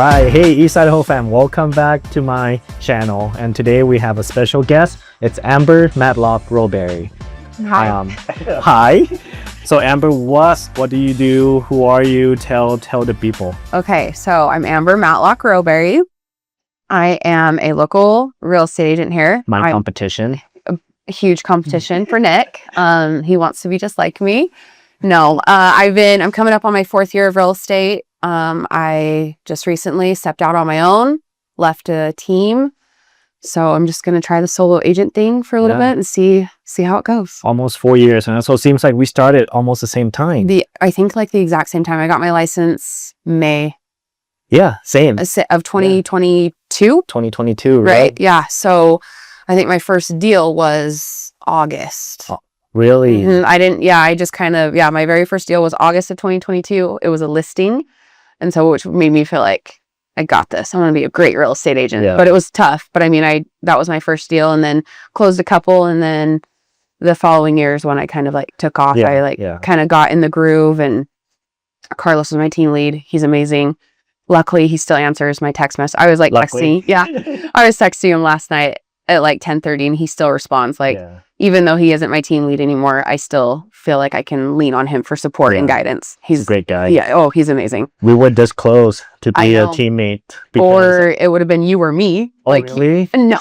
right, hey East Idaho Fam, welcome back to my channel, and today we have a special guest. It's Amber Matlock-Roberry. Hi. Hi. So Amber, what do you do? Who are you? Tell the people. Okay, so I'm Amber Matlock-Roberry. I am a local real estate agent here. My competition. A huge competition for Nick. He wants to be just like me. No, I'm coming up on my 4th year of real estate. I just recently stepped out on my own, left a team. So I'm just going to try the solo agent thing for a little bit and see how it goes. Almost 4 years. And so it seems like we started almost the same time. I think like the exact same time. I got my license May. Yeah, same. Of 2022. 2022, right? Yeah. So I think my first deal was August. Oh, really? My very first deal was August of 2022. It was a listing. And so which made me feel like I got this. I'm going to be a great real estate agent. Yeah. But it was tough. But I mean, that was my first deal, and then closed a couple. And then the following years when I kind of like took off, kind of got in the groove, and Carlos was my team lead. He's amazing. Luckily, he still answers my text message. I was like texting. Yeah. I was texting him last night at like 10:30, and he still responds. Even though he isn't my team lead anymore, I still feel like I can lean on him for support and guidance. He's a great guy. Yeah. Oh, he's amazing. We were this close to be a teammate. Or it would have been you or me. Oh, really? No.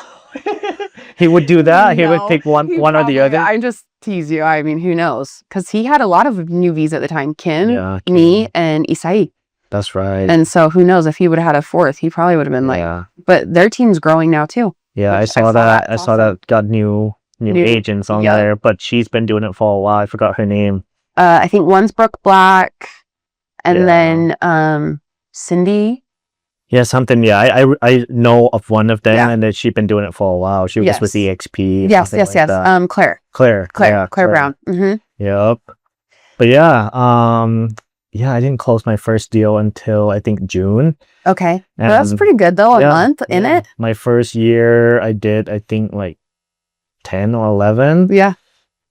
He would do that? He would pick one or the other? I just tease you. I mean, who knows? Because he had a lot of newbies at the time. Kim, me, and Isai. That's right. And so who knows, if he would have had a 4th, he probably would have been but their team's growing now too. Yeah, I saw that. I saw that got new agents on there, but she's been doing it for a while. I forgot her name. I think one's Brooke Black, and then Cindy. Yeah, something. Yeah, I know of one of them, and that she's been doing it for a while. She was with EXP. Yes. Claire. Claire Brown. Mm-hmm. Yep. But yeah, I didn't close my first deal until I think June. Okay. Well, that's pretty good though, a month in it. My first year I did, I think like 10 or 11. Yeah.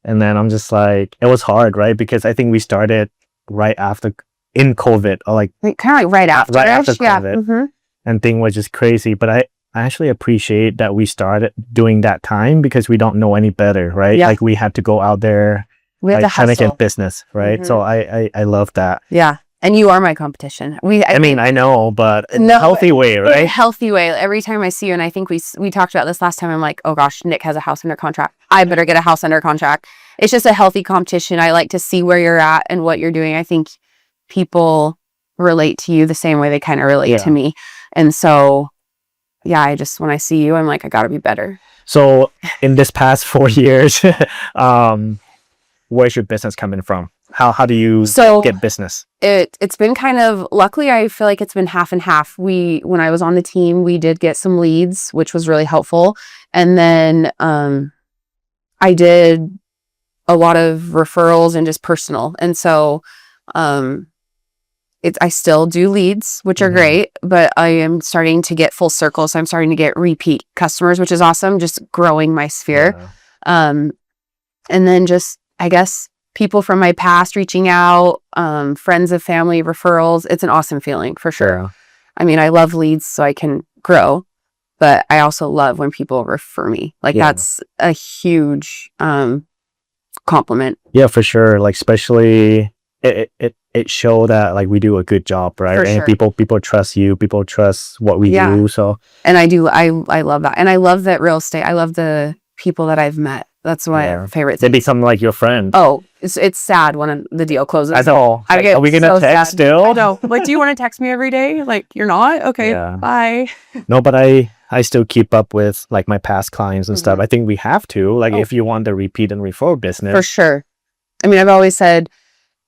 And then I'm just like, it was hard, right? Because I think we started right after, in COVID, or kind of like right after COVID. Mm-hmm. And thing was just crazy. But I actually appreciate that we started doing that time, because we don't know any better, right? Yeah. Like we had to go out there. We have to trying to get business, right? Mm-hmm. So I love that. Yeah. And you are my competition. I mean, I know, but in a healthy way, right? In a healthy way. Every time I see you, and I think we talked about this last time, I'm like, oh gosh, Nick has a house under contract. I better get a house under contract. It's just a healthy competition. I like to see where you're at and what you're doing. I think people relate to you the same way they kind of relate to me. And so, yeah, when I see you, I'm like, I got to be better. So in this past 4 years, where's your business coming from? How do you get business? It's been kind of, luckily I feel like it's been half and half. When I was on the team, we did get some leads, which was really helpful. And then I did a lot of referrals and just personal. And so I still do leads, which are great, but I am starting to get full circle. So I'm starting to get repeat customers, which is awesome. Just growing my sphere. Yeah. And then just, I guess, people from my past reaching out, friends of family, referrals. It's an awesome feeling for sure. Yeah. I mean, I love leads so I can grow, but I also love when people refer me. That's a huge compliment. Yeah, for sure. Especially it show that we do a good job, right? For and sure. people trust you, people trust what we do. So, and I love that. And I love that real estate. I love the people that I've met. That's my favorite thing. They become like your friend. Oh, it's sad when the deal closes. I know. Are we going to text still? I know. Do you want to text me every day? You're not? Okay, bye. No, but I still keep up with my past clients and stuff. I think we have to, if you want the repeat and refer business. For sure. I mean, I've always said,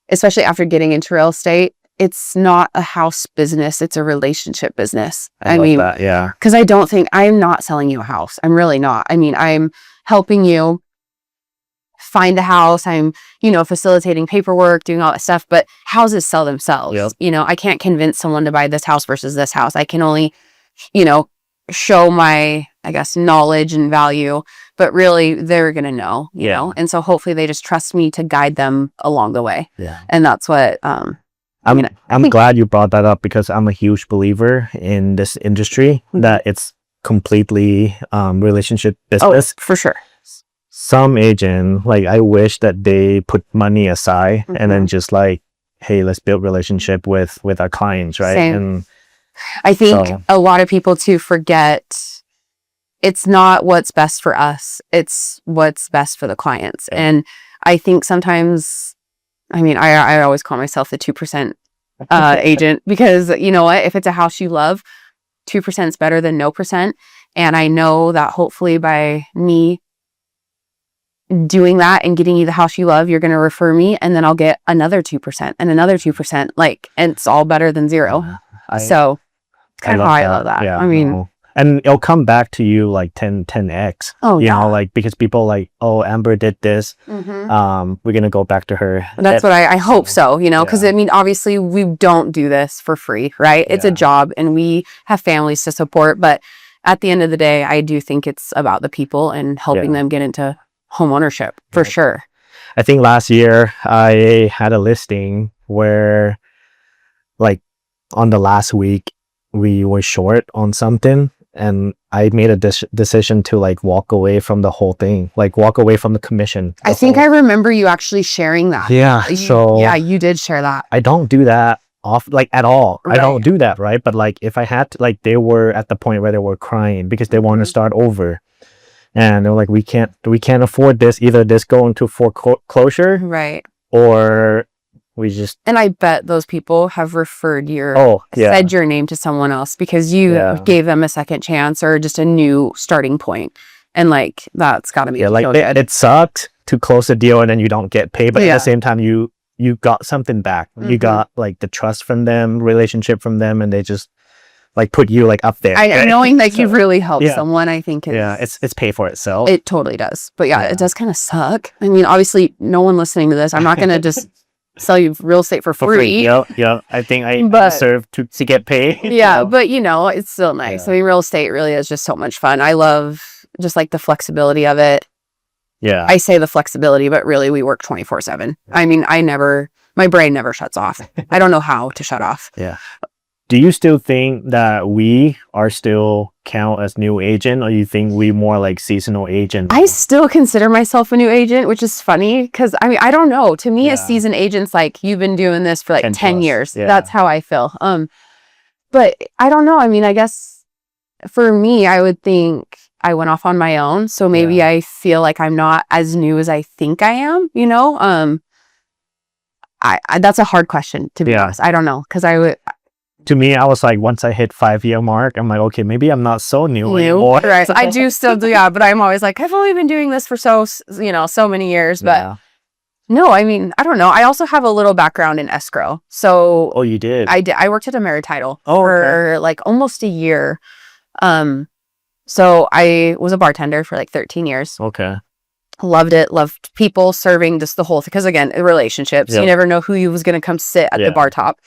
especially after getting into real estate, it's not a house business. It's a relationship business. I mean, that, yeah. Because I'm not selling you a house. I'm really not. I mean, I'm helping you find a house. I'm, facilitating paperwork, doing all that stuff, but houses sell themselves. Yep. I can't convince someone to buy this house versus this house. I can only, show my, I guess, knowledge and value, but really they're going to know, you know? And so hopefully they just trust me to guide them along the way. Yeah. And that's what, I'm glad you brought that up because I'm a huge believer in this industry that it's completely relationship business. For sure. Some agent, like I wish that they put money aside and then just like, hey, let's build relationship with our clients, right? Same. And I think a lot of people too forget it's not what's best for us, it's what's best for the clients. And I think sometimes, I mean, I always call myself the 2% agent because you know what, if it's a house you love, 2% is better than no percent. And I know that hopefully by me doing that and getting you the house you love, you're going to refer me and then I'll get another 2% and another 2%, like, and it's all better than zero. So kind of how I love that. Yeah, I mean, and it'll come back to you like 10x. Oh, you yeah. know, like because people like, oh, Amber did this. We're gonna go back to her. That's what I hope so, you know, because I mean, obviously we don't do this for free, right? It's a job and we have families to support, but at the end of the day, I do think it's about the people and helping them get into home ownership for sure. I think last year I had a listing where like on the last week we were short on something and I made a decision to like walk away from the whole thing, like walk away from the commission. I think I remember you actually sharing that. Yeah. You did share that. I don't do that like at all. Right. I don't do that, right? But like if I had to, like they were at the point where they were crying because they want to start over. And they're like, we can't afford this. Either this go into foreclosure, right, or we just. And I bet those people have referred said your name to someone else because you gave them a second chance or just a new starting point. And like that's got to be like it sucked to close the deal and then you don't get paid, but at the same time you got something back. You got like the trust from them, relationship from them, and they just. Like put you like up there. Knowing that you've really helped someone, I think it's pay for itself. It totally does. But it does kind of suck. I mean, obviously, no one listening to this, I'm not gonna just sell you real estate for free. Yeah. I think I deserve to get paid. Yeah, but you know, it's still nice. I mean, real estate really is just so much fun. I love just like the flexibility of it. Yeah. I say the flexibility, but really we work 24/7. I mean, my brain never shuts off. I don't know how to shut off. Yeah. Do you still think that we are still count as new agent, or you think we more like seasonal agent? I still consider myself a new agent, which is funny because I mean, I don't know. To me, a seasoned agent's like you've been doing this for like 10 years. Yeah. That's how I feel. But I don't know. I mean, I guess for me, I would think I went off on my own. So maybe I feel like I'm not as new as I think I am, you know? I that's a hard question to be honest. I don't know. Because to me, I was like, once I hit 5-year mark, I'm like, okay, maybe I'm not so new anymore. Right. I do still do, but I'm always like, I've only been doing this for so many years. But no, I mean, I don't know. I also have a little background in escrow. So you did? I did. I worked at Untitled for like almost a year. So I was a bartender for like 13 years. Okay. Loved it. Loved people, serving, just the whole thing. Because again, relationships. You never know who was going to come sit at the bar top.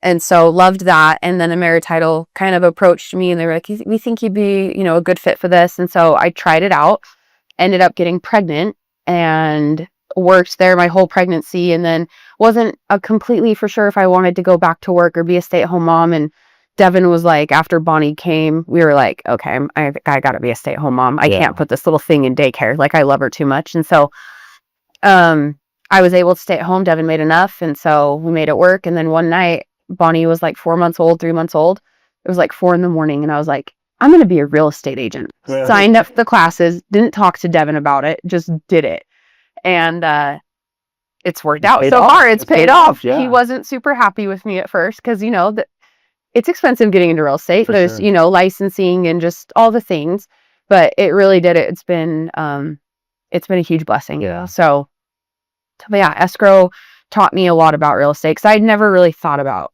And so loved that. And then Untitled kind of approached me and they were like, we think you'd be, a good fit for this. And so I tried it out, ended up getting pregnant and worked there my whole pregnancy. And then wasn't completely for sure if I wanted to go back to work or be a stay-at-home mom. And Devin was like, after Bonnie came, we were like, okay, I got to be a stay-at-home mom. I can't put this little thing in daycare. Like I love her too much. And so, I was able to stay at home. Devin made enough. And so we made it work. And then one night, Bonnie was like 4 months old, 3 months old. It was like 4 a.m. and I was like, I'm going to be a real estate agent. Really? Signed up for the classes, didn't talk to Devin about it, just did it. And it's worked out so far. It's paid off. Yeah. He wasn't super happy with me at first because, it's expensive getting into real estate. There's, licensing and just all the things, but it really did it. It's been a huge blessing. Yeah. So escrow taught me a lot about real estate because I'd never really thought about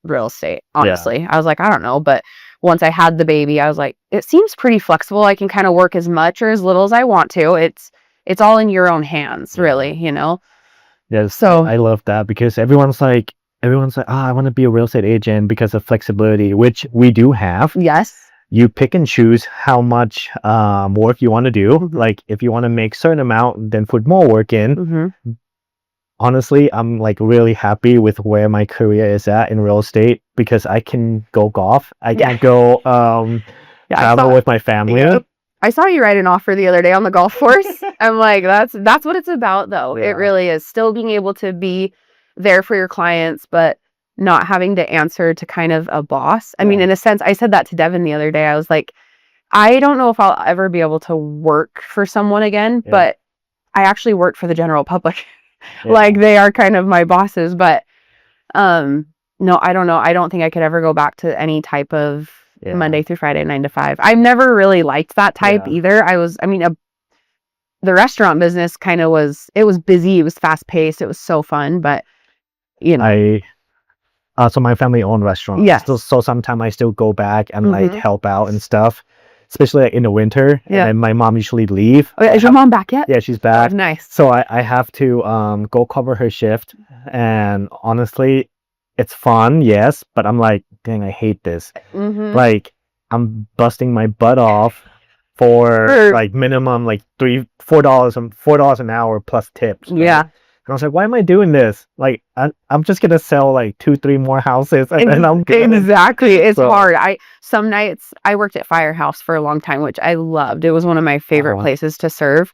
real estate, honestly. I was like, I don't know. But once I had the baby, I was like, it seems pretty flexible. I can kind of work as much or as little as I want to. It's all in your own hands, really, Yes. So I love that because everyone's like, I want to be a real estate agent because of flexibility, which we do have. Yes. You pick and choose how much work you want to do. Like if you want to make certain amount, then put more work in. honestly, I'm like really happy with where my career is at in real estate because I can go golf. I Yeah. can go Yeah, travel with my family. Yep. I saw you write an offer the other day on the golf course. I'm like, that's what it's about, though. Yeah. It really is. Still being able to be there for your clients, but not having to answer to kind of a boss. I mean, Yeah. in a sense, I said that to Devin the other day. I was like, I don't know if I'll ever be able to work for someone again, Yeah. but I actually work for the general public. Yeah. Like, they are kind of my bosses, but no, I don't know. I don't think I could ever go back to any type of Yeah. Monday through Friday 9 to 5. I've never really liked that type Yeah. either. The restaurant business kind of it was busy, it was fast paced, it was so fun, but you know. So my family owned restaurants. Yes. So sometimes I still go back and like Mhm. help out and stuff, especially like in the winter. Yeah. And then my mom usually leave. Oh, yeah, is your mom back yet? Yeah, she's Oh, back. nice. So I have to go cover her shift, and honestly, it's fun, yes, but I'm like, dang, I hate this. Mhm. Like, I'm busting my butt off for like minimum like $4 an hour plus tips. Right? Yeah. And I was like, why am I doing this? Like, I'm just gonna sell like 2-3 more houses, and then I'm good. Exactly. It's So- hard. Some nights I worked at Firehouse for a long time, which I loved. It was one of my favorite places to serve.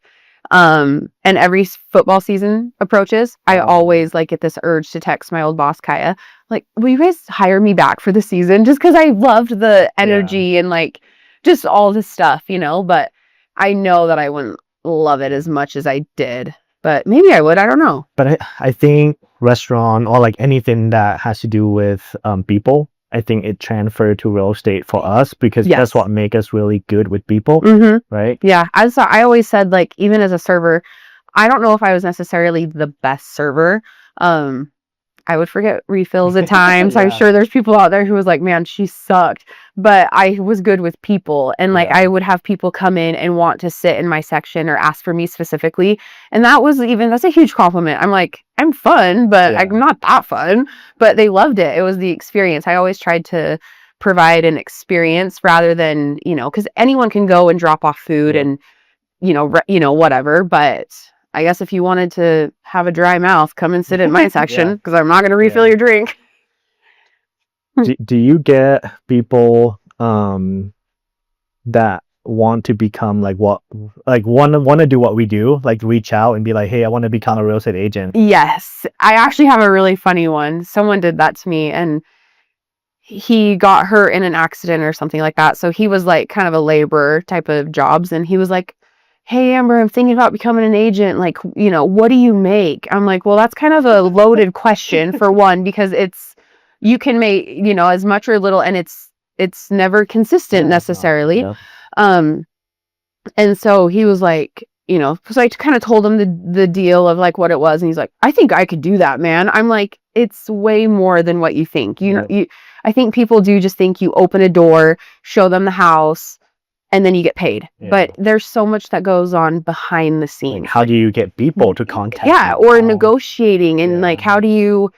And every football season approaches, I always like get this urge to text my old boss, Kaya, like, will you guys hire me back for the season? Just because I loved the energy and like just all this stuff, but I know that I wouldn't love it as much as I did, but maybe I would. I don't know. But I think restaurant or like anything that has to do with people, I think it transferred to real estate for us because Yes. that's what make us really good with people, right? Yeah, I always said, like, even as a server, I don't know if I was necessarily the best server. I would forget refills at times. Yeah. I'm sure there's people out there who was like, man, she sucked. But I was good with people. And like, Yeah. I would have people come in and want to sit in my section or ask for me specifically. And that's a huge compliment. I'm like, I'm fun, but Yeah. I'm not that fun. But they loved it. It was the experience. I always tried to provide an experience rather than, because anyone can go and drop off food Yeah. and, whatever. But I guess if you wanted to have a dry mouth, come and sit in my section because I'm not going to refill your drink. Do you get people that want to become like want to do what we do, like reach out and be like, hey, I want to become a real estate agent? Yes. I actually have a really funny one. Someone did that to me and he got hurt in an accident or something like that. So he was like kind of a laborer type of jobs. And he was like, hey, Amber, I'm thinking about becoming an agent. Like, what do you make? I'm like, well, that's kind of a loaded question for one, because you can make, as much or little, and it's never consistent necessarily. Yeah. And so he was like, so I kind of told him the deal of like what it was. And he's like, I think I could do that, man. I'm like, it's way more than what you think. I think people do just think you open a door, show them the house, and then you get paid. Yeah. But there's so much that goes on behind the scenes. Like, how do you get people to contact Yeah, you? or negotiating and like, how do you...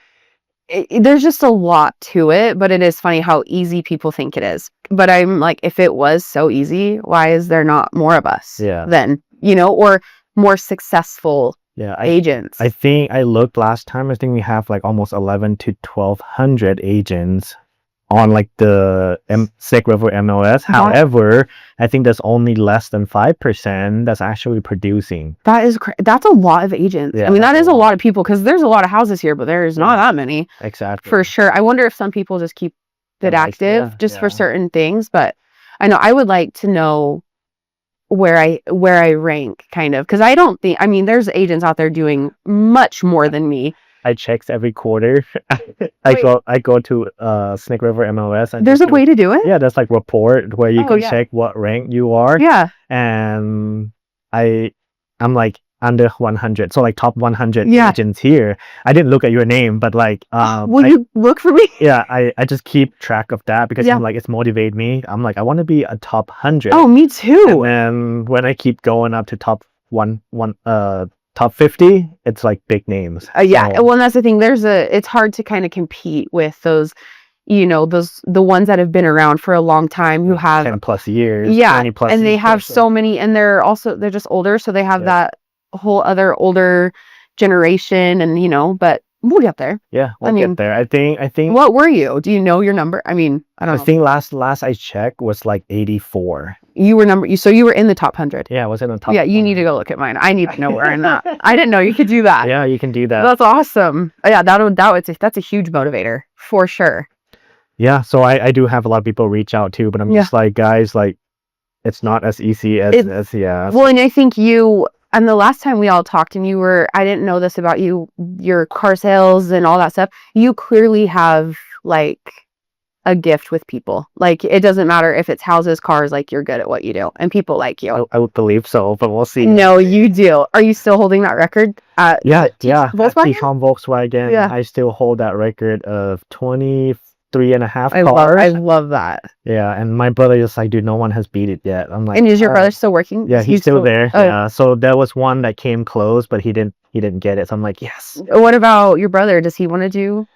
there's just a lot to it, but it is funny how easy people think it is. But I'm like, if it was so easy, why is there not more of us then, or more successful agents? I think I looked last time. I think we have like almost 11 to 1,200 agents on like the Snake River MLS. However, I think there's only less than 5% that's actually producing. That's a lot of agents. Yeah, I mean, that is a lot of people, because there's a lot of houses here, but there's not that many. Exactly. For sure. I wonder if some people just keep it active for certain things, but I know I would like to know where I rank, kind of, because there's agents out there doing much more than me. I check every quarter. I go to Snake River MLS. And there's a way to do it? Yeah, there's like report where you can check what rank you are. Yeah. And I'm like under 100. So like top 100 agents here. I didn't look at your name, but like will you look for me? Yeah, I just keep track of that because I'm like, it's motivated me. I'm like, I want to be a top 100. Oh, me too. And then when I keep going up to top top 50, it's like big names. Well, and that's the thing. It's hard to kind of compete with those, the ones that have been around for a long time, who have 10 plus years. 20 plus and they have so many, and they're just older, so they have that whole other older generation and, you know, but we'll get there. Yeah, we'll get there. I think What were you? Do you know your number? I mean, I don't know. I think last I checked was like 84. You were so you were in the top 100. Yeah, I was in the top. Yeah, you need to go look at mine. I need to know where I'm at. I didn't know you could do that. Yeah, you can do that. That's awesome. Yeah, that's a huge motivator for sure. Yeah, so I do have a lot of people reach out too, but I'm just like, guys, like, it's not as easy as yeah. Well, and I think and the last time we all talked and I didn't know this about you, your car sales and all that stuff. You clearly have like a gift with people. Like, it doesn't matter if it's houses, cars, like, you're good at what you do and people like you. I would believe so, but we'll see. No, you do. Are you still holding that record? Yeah. Volkswagen? Volkswagen. Yeah. I still hold that record of 23 and a half I cars. love that. Yeah, and my brother is like, dude, no one has beat it yet. I'm like, and is your brother still working? Yeah, he's still there. Yeah, so there was one that came close, but he didn't get it. So I'm like, yes. What about your brother? Does he want to do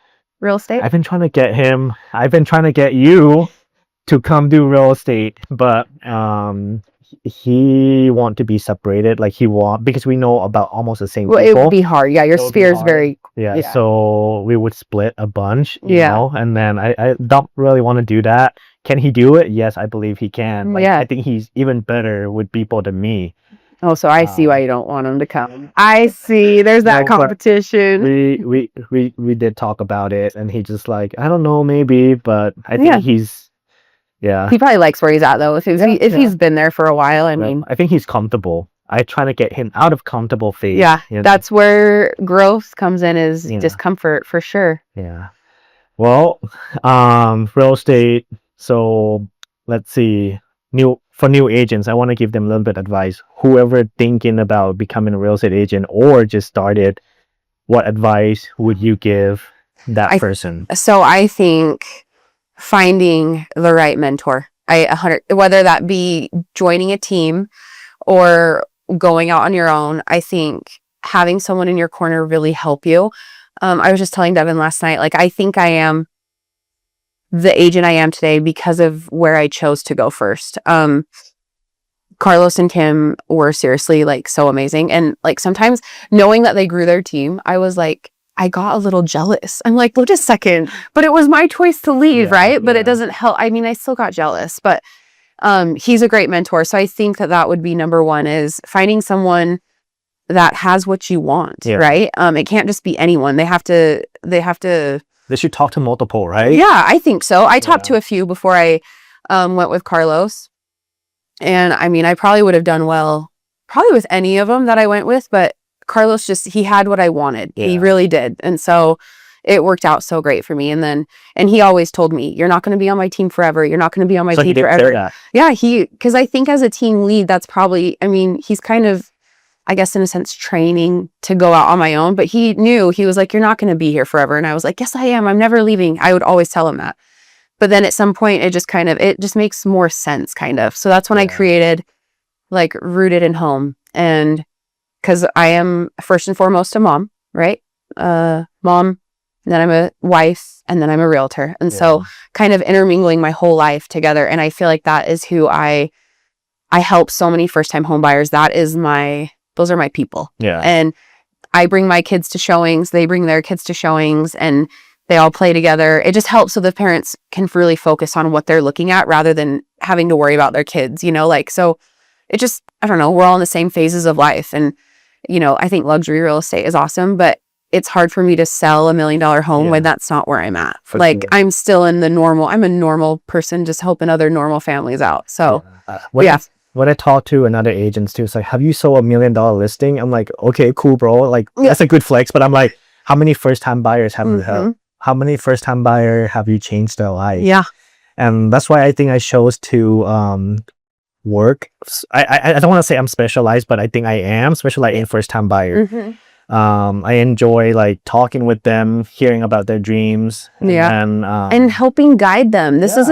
real estate? I've been trying to get him. I've been trying to get you to come do real estate, but he want to be separated. Like, because we know about almost the same people. It would be hard. Yeah, your sphere is very. Yeah, so we would split a bunch, you Yeah. know, and then I don't really want to do that. Can he do it? Yes, I believe he can. Like, Yeah. I think he's even better with people than me. Oh, so I see why you don't want him to come. I see. There's that No, but competition. We did talk about it, and he just like, I don't know, maybe, but I think he's. Yeah. He probably likes where he's at though. If he's been there for a while, I mean, I think he's comfortable. I try to get him out of comfortable phase. Yeah, you know? that's where growth comes in, is discomfort for sure. Yeah. Well, real estate. So let's see. For new agents, I want to give them a little bit of advice. Whoever thinking about becoming a real estate agent or just started, what advice would you give that person? So I think finding the right mentor. Whether that be joining a team or going out on your own, I think having someone in your corner really help you. I was just telling Devin last night, like, I think I am the agent I am today because of where I chose to go first. Carlos and Kim were seriously like so amazing. And like, sometimes knowing that they grew their team, I was like, I got a little jealous. I'm like, wait a second, but it was my choice to leave, right? But it doesn't help. I mean, I still got jealous, but he's a great mentor. So I think that would be number one, is finding someone that has what you want, right? It can't just be anyone. They should talk to multiple, right? Yeah, I think so. I talked to a few before I went with Carlos. And I mean, I probably would have done well probably with any of them that I went with, but Carlos he had what I wanted. He really did. And so it worked out so great for me. And he always told me, you're not going to be on my team forever. You're not going to be on my team forever. Yeah, because I think as a team lead, that's probably, I mean, he's kind of, I guess in a sense, training to go out on my own, but he knew, he was like, you're not going to be here forever. And I was like, yes, I am. I'm never leaving. I would always tell him that. But then at some point, it just makes more sense, kind of. So that's when I created like Rooted in Home. And because I am first and foremost a mom, right? Mom, and then I'm a wife, and then I'm a realtor. And so kind of intermingling my whole life together. And I feel like that is who I help so many first-time home buyers. Those are my people. Yeah. And I bring my kids to showings. They bring their kids to showings, and they all play together. It just helps so the parents can really focus on what they're looking at rather than having to worry about their kids, you know, like, so it just, I don't know, we're all in the same phases of life. And, you know, I think luxury real estate is awesome, but it's hard for me to sell $1 million home when that's not where I'm at. Like, I'm still in I'm a normal person just helping other normal families out. So, When I talk to another agents too, it's like, have you sold $1 million listing? I'm like, okay, cool, bro. Like, that's a good flex. But I'm like, how many first-time buyers how many first-time buyer have you changed their life? Yeah. And that's why I think I chose to work. I don't want to say I'm specialized, but I think I am specialized in first-time buyer. I enjoy like talking with them, hearing about their dreams. And helping guide them. This is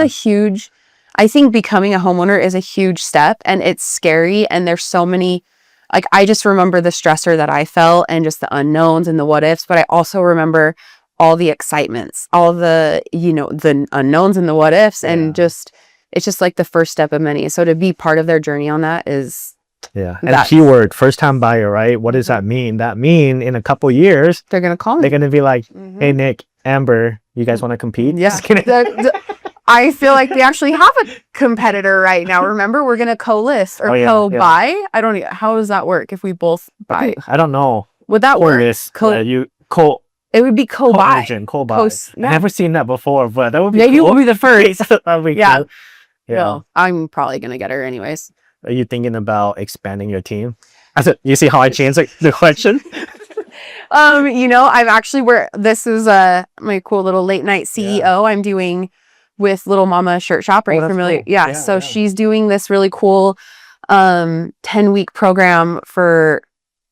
I think becoming a homeowner is a huge step, and it's scary. And there's so many, like, I just remember the stressor that I felt and just the unknowns and the what ifs, but I also remember all the excitements, all the, you know, the unknowns and the what ifs, and it's just like the first step of many. So to be part of their journey on that is Yeah. And keyword, first time buyer, right? What does that mean? That mean in a couple years, they're going to call me. They're going to be like, hey, Nick, Amber, you guys want to compete? Yeah. Just kidding. I feel like we actually have a competitor right now. Remember, we're going to co-list or co-buy. I don't know. How does that work if we both buy? I don't know. Would that work? It would be co-buy. Co-buy. I've never seen that before, but that would be Maybe cool. we'll be the first. That'd be cool. Yeah. No, I'm probably going to get her anyways. Are you thinking about expanding your team? You see how I changed the question? I've actually this is my cool little late night CEO I'm doing with Little Mama Shirt Shop. Are you familiar? Cool. So she's doing this really cool 10-week program for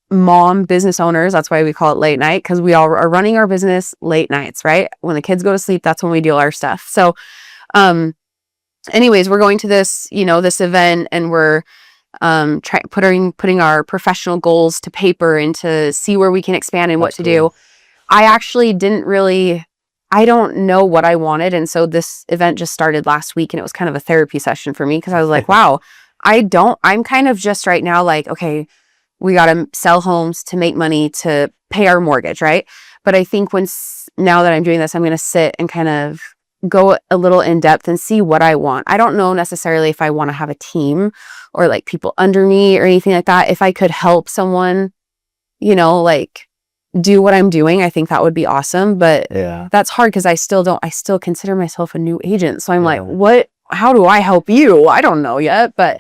mom business owners. That's why we call it late night, because we all are running our business late nights, right? When the kids go to sleep, that's when we do our stuff. So anyways, we're going to this, this event, and we're putting our professional goals to paper and to see where we can expand and what to do. I actually I don't know what I wanted. And so this event just started last week, and it was kind of a therapy session for me, because I was like, wow, I'm kind of just right now like, okay, we got to sell homes to make money to pay our mortgage, right? But I think now that I'm doing this, I'm going to sit and kind of go a little in depth and see what I want. I don't know necessarily if I want to have a team or like people under me or anything like that. If I could help someone, like do what I'm doing, I think that would be awesome. But that's hard, because I still consider myself a new agent. So I'm like, how do I help you? I don't know yet, but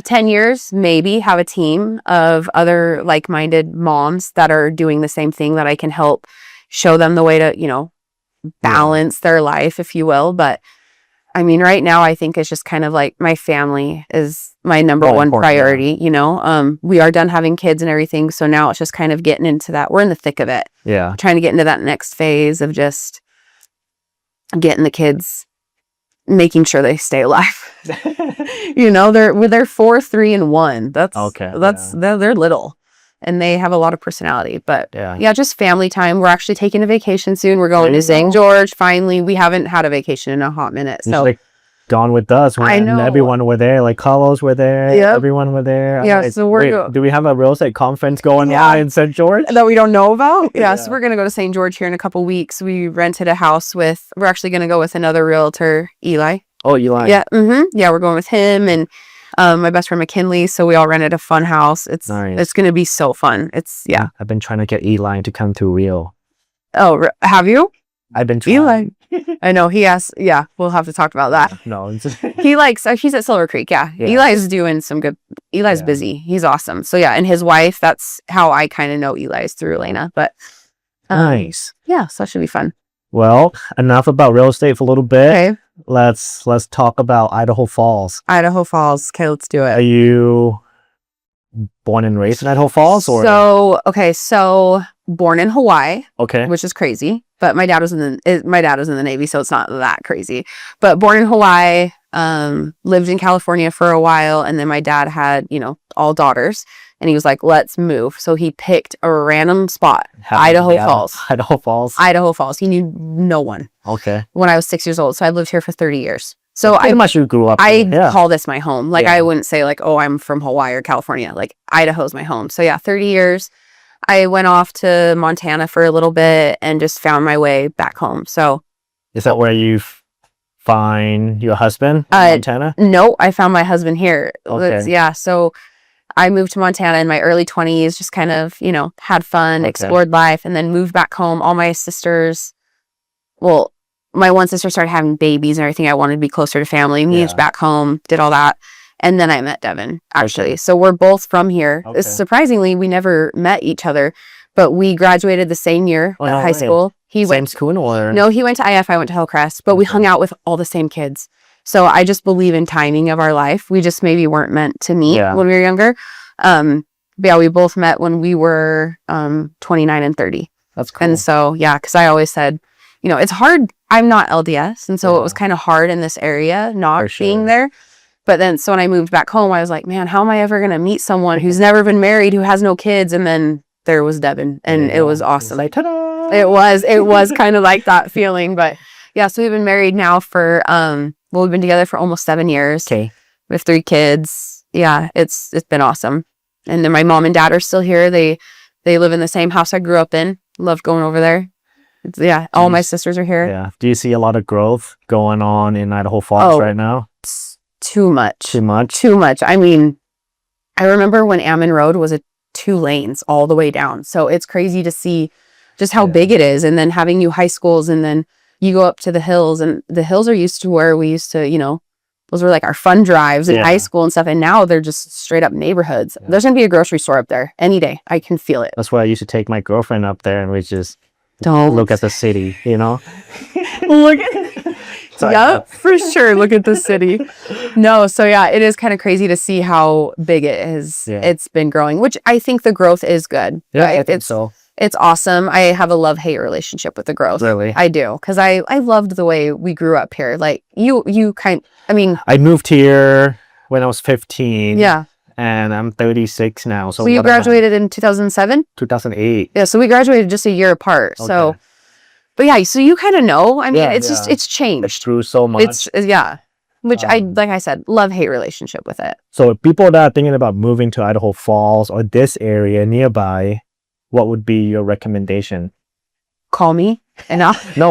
10 years, maybe have a team of other like-minded moms that are doing the same thing, that I can help show them the way to, balance their life, if you will. But I mean, right now, I think it's just kind of like my family is my number one priority, we are done having kids and everything. So now it's just kind of getting into that. We're in the thick of it. Yeah. Trying to get into that next phase of just getting the kids, making sure they stay alive. They're 4, 3, and 1. They're little, and they have a lot of personality. But just family time. We're actually taking a vacation soon. We're going to St. George. Finally, we haven't had a vacation in a hot minute. So like gone with us. I know everyone were there. Like Carlos were there. Yep. Everyone were there. Yeah. So do we have a real estate conference going on in St. George that we don't know about? So we're gonna go to St. George here in a couple weeks. We rented a house we're actually gonna go with another realtor, Eli. Oh, Eli. Yeah. Yeah, we're going with him and my best friend McKinley. So we all rented a fun house. It's going to be so fun. I've been trying to get Eli to come to Rio. Oh, have you? I've been trying. Eli. I know he has. Yeah, we'll have to talk about that. No, he's at Silver Creek. Yeah. Eli's doing some good. Eli's busy. He's awesome. So and his wife. That's how I kind of know Eli's through Elena. But nice. Yeah, so that should be fun. Well, enough about real estate for a little bit. Okay. Let's talk about Idaho Falls. Idaho Falls. Okay, let's do it. Are you born and raised in Idaho Falls, or? So born in Hawaii. Okay. Which is crazy, but my dad was in the Navy, so it's not that crazy. But born in Hawaii, lived in California for a while, and then my dad had all daughters, and he was like, "Let's move." So he picked a random spot, Idaho Falls. Idaho Falls. He knew no one. Okay. When I was 6 years old, so I lived here for 30 years. So pretty much you grew up. I call this my home. Like I wouldn't say like, oh, I'm from Hawaii or California. Like Idaho's my home. So 30 years. I went off to Montana for a little bit and just found my way back home. So is that where you find your husband in Montana? No, I found my husband here. Okay. So I moved to Montana in my early 20s, just kind of, had fun, explored life, and then moved back home. All my sisters, my one sister started having babies and everything. I wanted to be closer to family. Moved back home, did all that. And then I met Devin, actually. Okay. So we're both from here. Okay. Surprisingly, we never met each other, but we graduated the same year at high school. Same school, or? No, he went to IF, I went to Hillcrest, but we hung out with all the same kids. So I just believe in timing of our life. We just maybe weren't meant to meet when we were younger. But we both met when we were 29 and 30. That's cool. And so, because I always said, it's hard. I'm not LDS. And so it was kind of hard in this area not being there. But then, so when I moved back home, I was like, man, how am I ever going to meet someone who's never been married, who has no kids? And then there was Devin, and it was awesome. Like, ta-da! It was kind of like that feeling. But so we've been married now for, we've been together for almost 7 years. Okay. We have 3 kids. yeah, it's been awesome. And then my mom and dad are still here. They live in the same house I grew up in. Love going over there. Yeah, all my sisters are here. Yeah. Do you see a lot of growth going on in Idaho Falls right now? Too much. Too much? Too much. I mean, I remember when Ammon Road was 2 lanes all the way down. So it's crazy to see just how big it is. And then having new high schools, and then you go up to the hills, and the hills are used to where we used to, those were like our fun drives in high school and stuff. And now they're just straight up neyborhoods. Yeah. There's going to be a grocery store up there any day. I can feel it. That's why I used to take my girlfriend up there, and we just look at the city, Look at Yep, for sure. Look at the city. No, so yeah, it is kind of crazy to see how big it is. Yeah. It's been growing, which I think the growth is good. Yeah, I think so. It's awesome. I have a love-hate relationship with the growth. Really? I do. Because I loved the way we grew up here. Like, I moved here when I was 15. Yeah. And I'm 36 now. So you graduated in 2007? 2008. Yeah, so we graduated just a year apart. Okay. So, but yeah, so you kind of know. I mean, it's changed. It's through so much. Which like I said, love-hate relationship with it. So people that are thinking about moving to Idaho Falls or this area nearby, what would be your recommendation? Call me and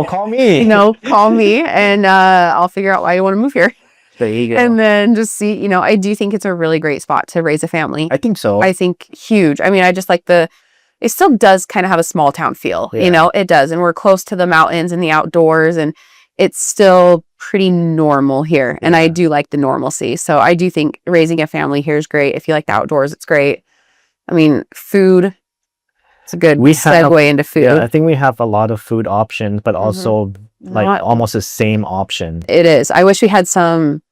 call me. Call me and I'll figure out why you want to move here. There you go. And then just see, I do think it's a really great spot to raise a family. I think so. I think huge. I mean, I just like it still does kind of have a small town feel, it does. And we're close to the mountains and the outdoors, and it's still pretty normal here. And I do like the normalcy. So I do think raising a family here is great. If you like the outdoors, it's great. I mean, food, it's a good segue into food. Yeah, I think we have a lot of food options, but also almost the same option. It is. I wish we had some.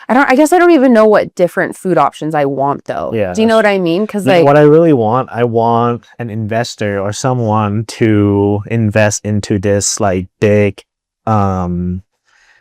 I guess I don't even know what different food options I want though. Yeah. Do you know what I mean? Because what I really want, I want an investor or someone to invest into this big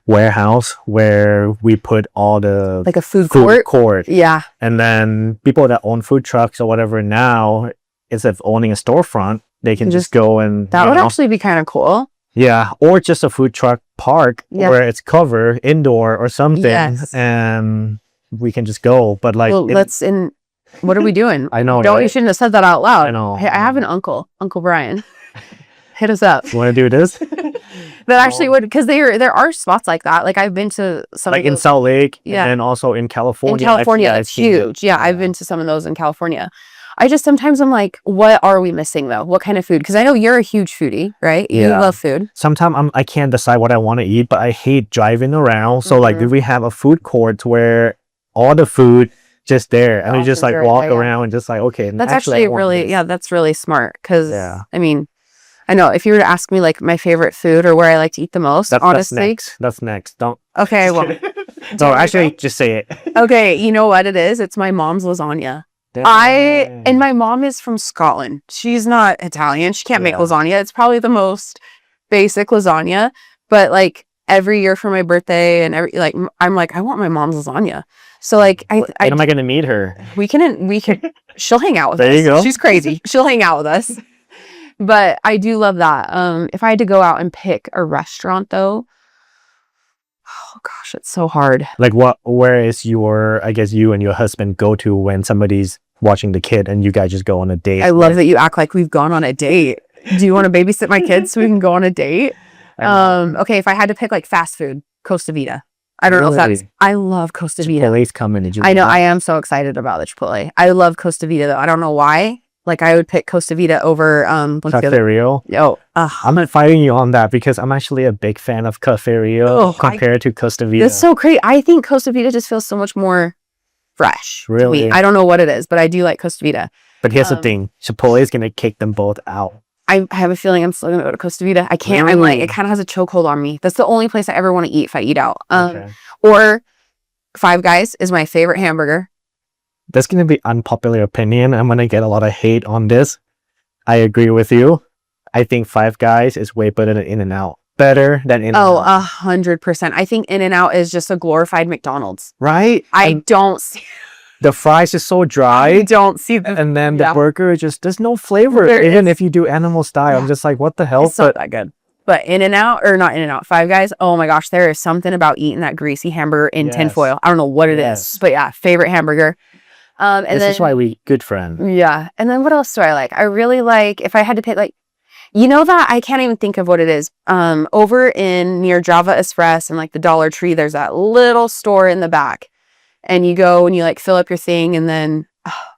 warehouse where we put all the a food court. Yeah. And then people that own food trucks or whatever now, instead of owning a storefront, they can just go and that would actually be kind of cool. Yeah, or just a food truck park where it's covered indoor or something, and we can just go. But what are we doing? I know. You shouldn't have said that out loud. I know. Hey, I have an Uncle Brian. Hit us up. You want to do this? That actually would, because there are spots like that. Like I've been to some in Salt Lake, and also in California. In California, it's huge. Yeah, I've been to some of those in California. Sometimes I'm like, what are we missing though? What kind of food? Because I know you're a huge foodie, right? You love food. Sometimes I can't decide what I want to eat, but I hate driving around. So do we have a food court where all the food just there, and we just walk around and just okay. That's actually that's really smart. Because I mean, I know if you were to ask me my favorite food or where I like to eat the most, honestly, that's next. Don't. Okay, well, no, actually, just say it. Okay, you know what it is? It's my mom's lasagna. And my mom is from Scotland. She's not Italian. She can't make lasagna. It's probably the most basic lasagna. But every year for my birthday and I'm I want my mom's lasagna. So when am I gonna meet her? We can. She'll hang out with us. There you go. She's crazy. She'll hang out with us. But I do love that. If I had to go out and pick a restaurant though, oh gosh, it's so hard. Where is I guess you and your husband go to when somebody's watching the kid and you guys just go on a date? I love that you act like we've gone on a date. Do you want to babysit my kids so we can go on a date? Okay, if I had to pick fast food, Costa Vida. I don't know if that's. I love Costa Vida. Chipotle's coming. I know. I am so excited about the Chipotle. I love Costa Vida though. I don't know why. I would pick Costa Vida over Cafe Rio. I'm not fighting you on that because I'm actually a big fan of Cafe Rio compared to Costa Vida. That's so great. I think Costa Vida just feels so much more fresh. Really? To me. I don't know what it is, but I do like Costa Vida. But here's the thing: Chipotle is gonna kick them both out. I have a feeling I'm still gonna go to Costa Vida. I can't. Really? It kind of has a chokehold on me. That's the only place I ever want to eat if I eat out. Or Five Guys is my favorite hamburger. That's going to be unpopular opinion. I'm going to get a lot of hate on this. I agree with you. I think Five Guys is way better than In-N-Out. Better than In-N-Out. 100%. I think In-N-Out is just a glorified McDonald's. Right? I don't see... The fries is so dry. I don't see and then the burger there's no flavor. Even if you do animal style, I'm just what the hell? It's not that good. But In-N-Out, or not In-N-Out, Five Guys, oh my gosh, there is something about eating that greasy hamburger in tinfoil. I don't know what it is. But yeah, favorite hamburger. And this then, is why we good friend. yeah. And then what else do I like? I really like, if I had to pick, like, you know that, I can't even think of what it is. Over in near Java Express and like the Dollar Tree, there's that little store in the back. And you go and you like fill up your thing and then,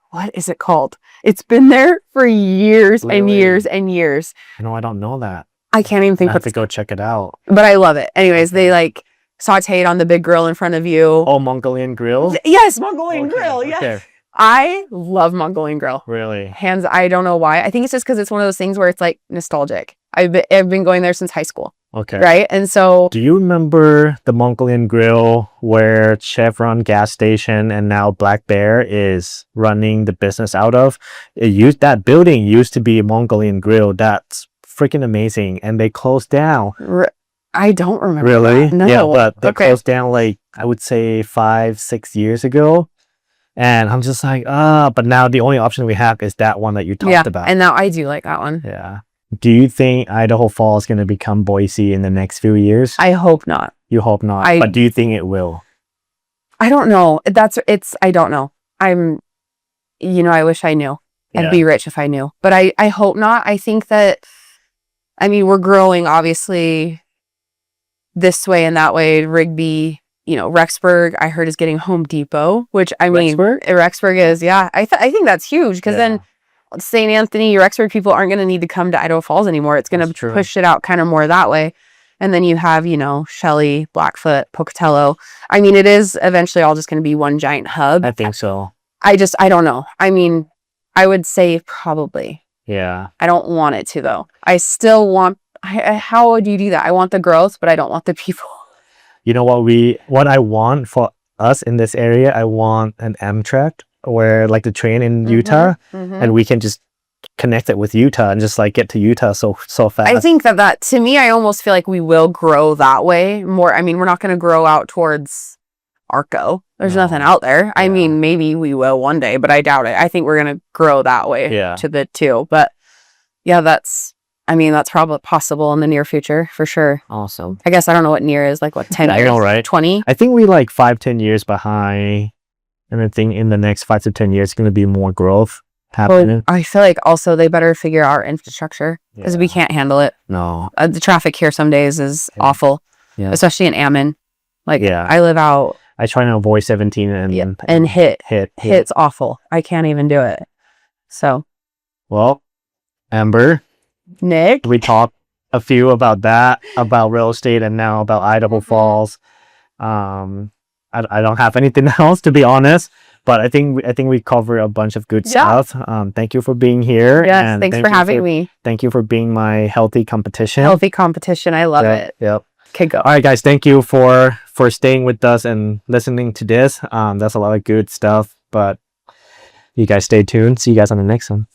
what is it called? It's been there for years and years and years. No, I don't know that. I can't even think I have to go check it out. But I love it. Anyways, they like saute it on the big grill in front of you. Oh, Mongolian grill? Yes, Mongolian grill. Yes. Okay. I love Mongolian grill. Really? Hands, I don't know why. I think it's just because it's one of those things where it's like nostalgic. I've been going there since high school. Okay. Right? And so... Do you remember the Mongolian grill where Chevron gas station and now Black Bear is running the business out of? That building used to be a Mongolian grill. That's freaking amazing. And they closed down. I don't remember. Really? That. No. Yeah, but they closed down like, I would say 5-6 years ago. And I'm just like, but now the only option we have is that one that you talked about. And now I do like that one. Yeah. Do you think Idaho Falls is going to become Boise in the next few years? I hope not. You hope not. But do you think it will? I don't know. I don't know. I wish I knew. I'd be rich if I knew. But I hope not. I think that, we're growing obviously this way and that way. Rigby, Rexburg, I heard is getting Home Depot, which Rexburg is, yeah. I think that's huge because then St. Anthony, Rexburg people aren't going to need to come to Idaho Falls anymore. It's going to push it out kind of more that way. And then you have, Shelley, Blackfoot, Pocatello. It is eventually all just going to be one giant hub. I think so. I don't know. I would say probably. Yeah. I don't want it to, though. I still want, how would you do that? I want the growth, but I don't want the people. You know what I want for us in this area? I want an Amtrak where like the train in Utah and we can just connect it with Utah and just like get to Utah so fast. I think that to me, I almost feel like we will grow that way more. We're not going to grow out towards Arco. There's nothing out there. Yeah. Maybe we will one day, but I doubt it. I think we're going to grow that way to the two. But yeah, that's probably possible in the near future for sure. Awesome. I guess I don't know what near is, like what, 10 years? I know, right? 20? I think we like 5-10 years behind. And I think in the next 5 to 10 years, it's going to be more growth happening. Well, I feel like also they better figure out our infrastructure because we can't handle it. No. The traffic here some days is awful, especially in Ammon. I live out. I try to avoid 17 and hit. It's awful. I can't even do it. So. Well, Amber. Nick. We talked a few about that, about real estate, and now about Idaho Falls. I don't have anything else, to be honest, but I think we cover a bunch of good stuff. Thank you for being here. Yes, and thanks for having me. Thank you for being my healthy competition. Healthy competition. I love it. Yep. Okay, go. All right, guys. Thank you for staying with us and listening to this. That's a lot of good stuff, but you guys stay tuned. See you guys on the next one.